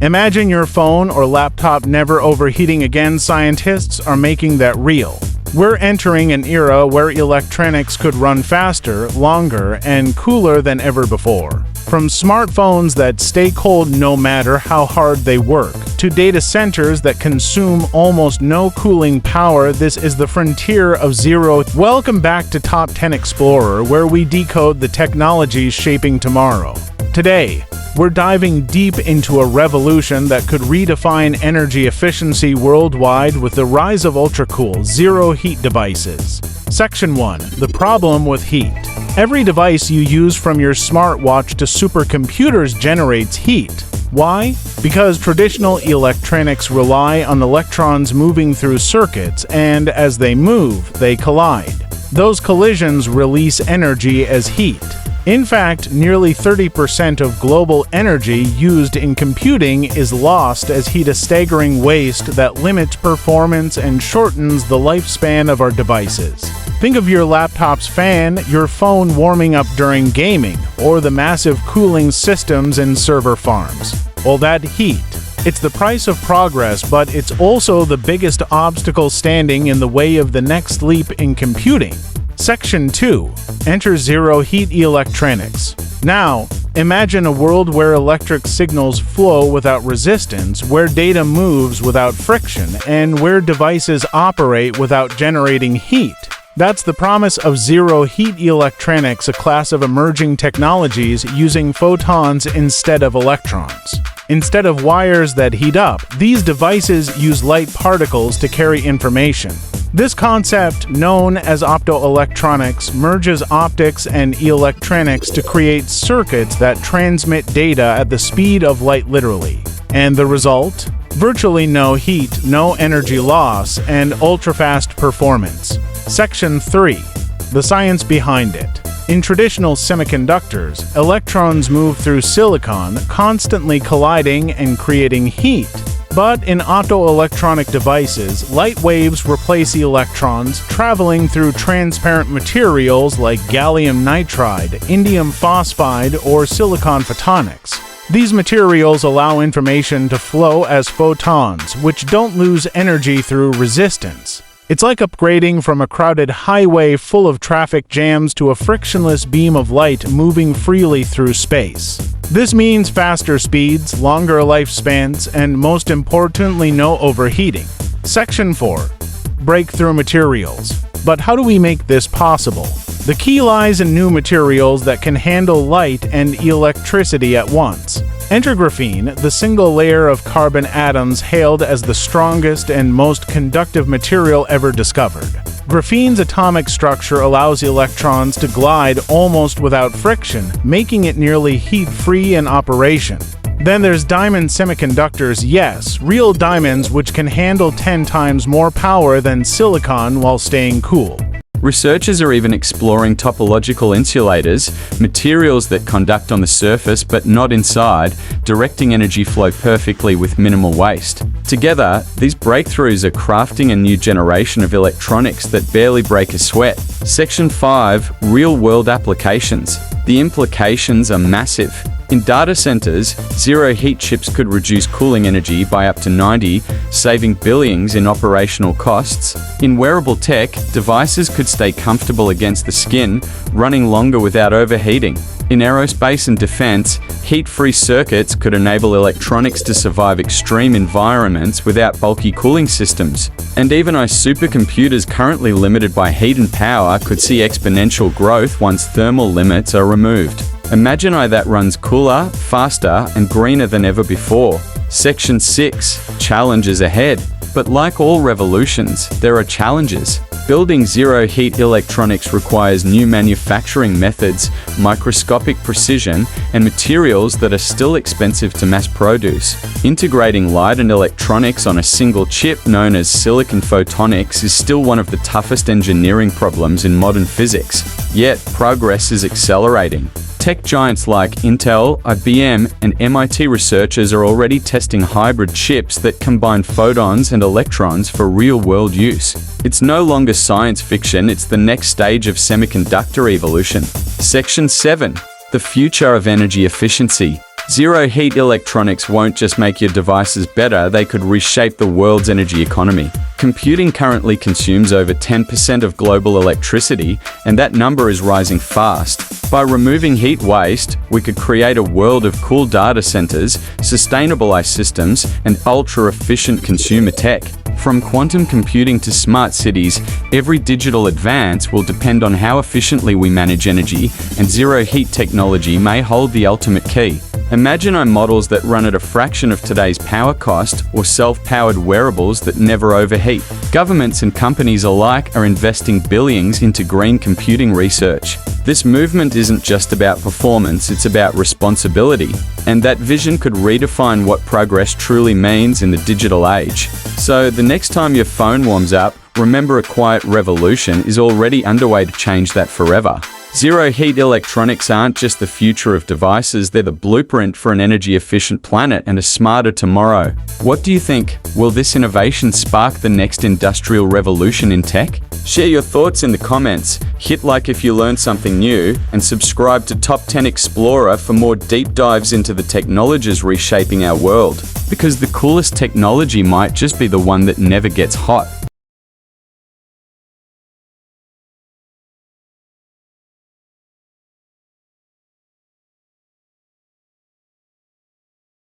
Imagine your phone or laptop never overheating again. Scientists are making that real. We're entering an era where electronics could run faster, longer, and cooler than ever before. From smartphones that stay cold no matter how hard they work, to data centers that consume almost no cooling power, this is the frontier of zero. Welcome back to Top 10 Explorer, where we decode the technologies shaping tomorrow. Today, we're diving deep into a revolution that could redefine energy efficiency worldwide with the rise of ultra-cool, zero-heat devices. Section 1. The problem with heat. Every device you use from your smartwatch to supercomputers generates heat. Why? Because traditional electronics rely on electrons moving through circuits, and as they move, they collide. Those collisions release energy as heat. In fact, nearly 30% of global energy used in computing is lost as heat, a staggering waste that limits performance and shortens the lifespan of our devices. Think of your laptop's fan, your phone warming up during gaming, or the massive cooling systems in server farms. All that heat. It's the price of progress, but it's also the biggest obstacle standing in the way of the next leap in computing. Section 2. Enter zero-heat electronics. Now, imagine a world where electric signals flow without resistance, where data moves without friction, and where devices operate without generating heat. That's the promise of zero-heat electronics, a class of emerging technologies using photons instead of electrons. Instead of wires that heat up, these devices use light particles to carry information. This concept, known as optoelectronics, merges optics and electronics to create circuits that transmit data at the speed of light, literally. And the result? Virtually no heat, no energy loss, and ultra-fast performance. Section 3. The science behind it. In traditional semiconductors, electrons move through silicon, constantly colliding and creating heat. But in optoelectronic devices, light waves replace electrons, traveling through transparent materials like gallium nitride, indium phosphide, or silicon photonics. These materials allow information to flow as photons, which don't lose energy through resistance. It's like upgrading from a crowded highway full of traffic jams to a frictionless beam of light moving freely through space. This means faster speeds, longer lifespans, and most importantly, no overheating. Section 4. Breakthrough materials. But how do we make this possible? The key lies in new materials that can handle light and electricity at once. Enter graphene, the single layer of carbon atoms hailed as the strongest and most conductive material ever discovered. Graphene's atomic structure allows electrons to glide almost without friction, making it nearly heat-free in operation. Then there's diamond semiconductors, yes, real diamonds which can handle 10 times more power than silicon while staying cool. Researchers are even exploring topological insulators, materials that conduct on the surface but not inside, directing energy flow perfectly with minimal waste. Together, these breakthroughs are crafting a new generation of electronics that barely break a sweat. Section 5. Real-world applications. The implications are massive. In data centers, zero-heat chips could reduce cooling energy by up to 90%, saving billions in operational costs. In wearable tech, devices could stay comfortable against the skin, running longer without overheating. In aerospace and defense, heat-free circuits could enable electronics to survive extreme environments without bulky cooling systems. And even as supercomputers currently limited by heat and power could see exponential growth once thermal limits are removed. Imagine AI that runs cooler, faster, and greener than ever before. Section 6. Challenges ahead. But like all revolutions, there are challenges. Building zero-heat electronics requires new manufacturing methods, microscopic precision, and materials that are still expensive to mass produce. Integrating light and electronics on a single chip known as silicon photonics is still one of the toughest engineering problems in modern physics. Yet, progress is accelerating. Tech giants like Intel, IBM, and MIT researchers are already testing hybrid chips that combine photons and electrons for real-world use. It's no longer science fiction, it's the next stage of semiconductor evolution. Section 7. The future of energy efficiency. Zero-heat electronics won't just make your devices better, they could reshape the world's energy economy. Computing currently consumes over 10% of global electricity, and that number is rising fast. By removing heat waste, we could create a world of cool data centers, sustainable ice systems, and ultra-efficient consumer tech. From quantum computing to smart cities, every digital advance will depend on how efficiently we manage energy, and zero-heat technology may hold the ultimate key. Imagine models that run at a fraction of today's power cost, or self-powered wearables that never overheat. Governments and companies alike are investing billions into green computing research. This movement isn't just about performance, it's about responsibility. And that vision could redefine what progress truly means in the digital age. So the next time your phone warms up, remember a quiet revolution is already underway to change that forever. Zero-heat electronics aren't just the future of devices, they're the blueprint for an energy-efficient planet and a smarter tomorrow. What do you think? Will this innovation spark the next industrial revolution in tech? Share your thoughts in the comments, hit like if you learned something new, and subscribe to Top 10 Explorer for more deep dives into the technologies reshaping our world. Because the coolest technology might just be the one that never gets hot.